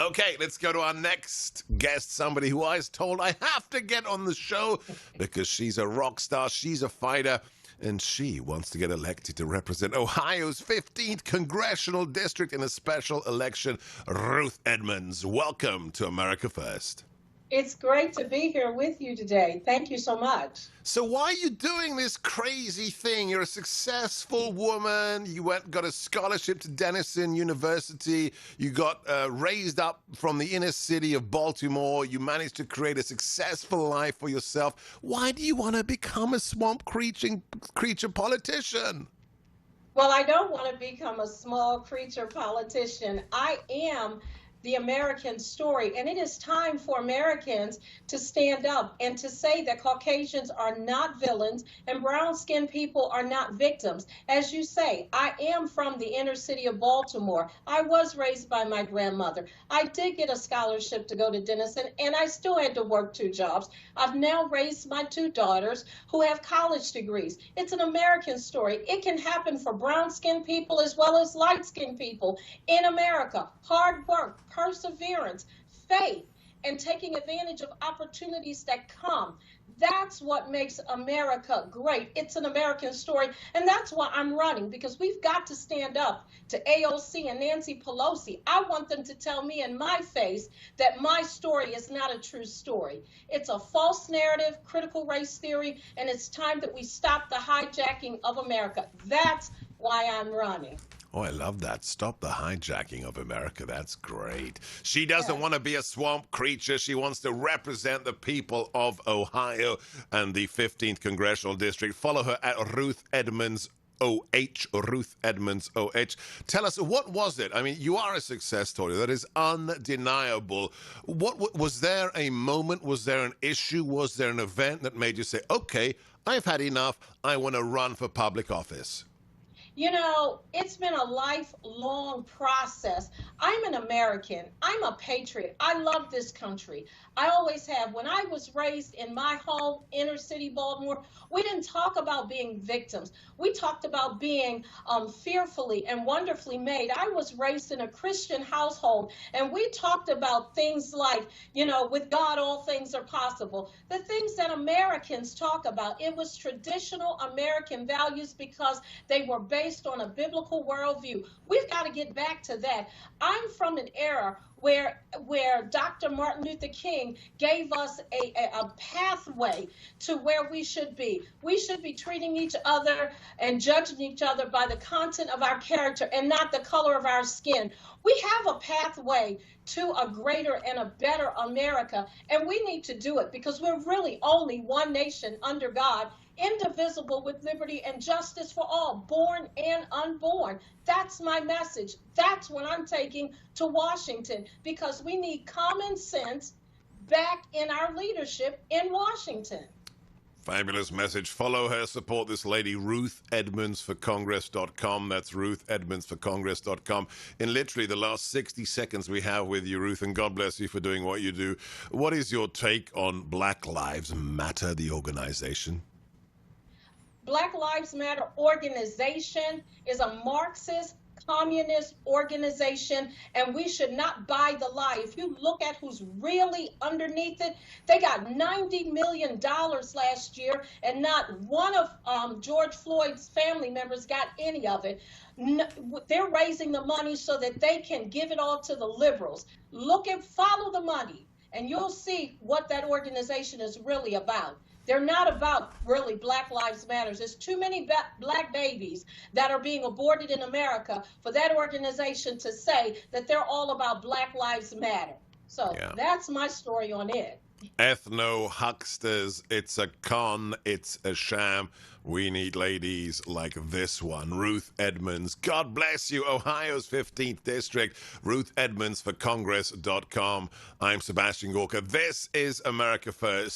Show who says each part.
Speaker 1: Okay, let's go to our next guest, somebody who I was told I have to get on the show because she's a rock star, she's a fighter, and she wants to get elected to represent Ohio's 15th congressional district in a special election. Ruth Edmonds, welcome to America First.
Speaker 2: It's great to be here with you today. Thank you so much.
Speaker 1: So why are you doing this crazy thing? You're a successful woman. You got a scholarship to Denison University. You got raised up from the inner city of Baltimore. You managed to create a successful life for yourself. Why do you want to become a swamp creature politician?
Speaker 2: Well, I don't want to become a small creature politician. I am the American story, and it is time for Americans to stand up and to say that Caucasians are not villains and brown-skinned people are not victims. As you say, I am from the inner city of Baltimore. I was raised by my grandmother. I did get a scholarship to go to Denison, and I still had to work 2 jobs. I've now raised my 2 daughters who have college degrees. It's an American story. It can happen for brown-skinned people as well as light-skinned people in America. Hard work, perseverance, faith, and taking advantage of opportunities that come. That's what makes America great. It's an American story, and that's why I'm running, because we've got to stand up to AOC and Nancy Pelosi. I want them to tell me in my face that my story is not a true story. It's a false narrative, critical race theory, and it's time that we stop the hijacking of America. That's why I'm running.
Speaker 1: Oh, I love that. Stop the hijacking of America. That's great. She doesn't want to be a swamp creature. She wants to represent the people of Ohio and the 15th Congressional District. Follow her at Ruth Edmonds OH, Ruth Edmonds OH. Tell us, what was it? I mean, you are a success story. That is undeniable. What was there a moment? Was there an issue? Was there an event that made you say, okay, I've had enough. I want to run for public office?
Speaker 2: You know, it's been a lifelong process. I'm an American. I'm a patriot. I love this country. I always have. When I was raised in my home, inner city Baltimore, we didn't talk about being victims. We talked about being fearfully and wonderfully made. I was raised in a Christian household, and we talked about things like, you know, with God, all things are possible. The things that Americans talk about. It was traditional American values because they were based on a biblical worldview. We've got to get back to that. I'm from an era where Dr. Martin Luther King gave us a pathway to where we should be. We should be treating each other and judging each other by the content of our character and not the color of our skin. We have a pathway to a greater and a better America, and we need to do it because we're really only one nation under God, indivisible, with liberty and justice for all, born and unborn. That's my message. That's what I'm taking to Washington, because we need common sense back in our leadership in Washington.
Speaker 1: Fabulous message. Follow her, support this lady, RuthEdmondsForCongress.com. That's RuthEdmondsForCongress.com. In literally the last 60 seconds we have with you, Ruth, and God bless you for doing what you do. What is your take on Black Lives Matter, the organization?
Speaker 2: Black Lives Matter organization is a Marxist communist organization, and we should not buy the lie. If you look at who's really underneath it, they got $90 million last year, and not one of George Floyd's family members got any of it. They're raising the money so that they can give it all to the liberals. Follow the money, and you'll see what that organization is really about. They're not about really Black Lives Matter. There's too many black babies that are being aborted in America for that organization to say that they're all about Black Lives Matter. So that's my story on it.
Speaker 1: Ethno-hucksters, it's a con, it's a sham. We need ladies like this one, Ruth Edmonds. God bless you, Ohio's 15th District. RuthEdmondsForCongress.com. I'm Sebastian Gorka. This is America First.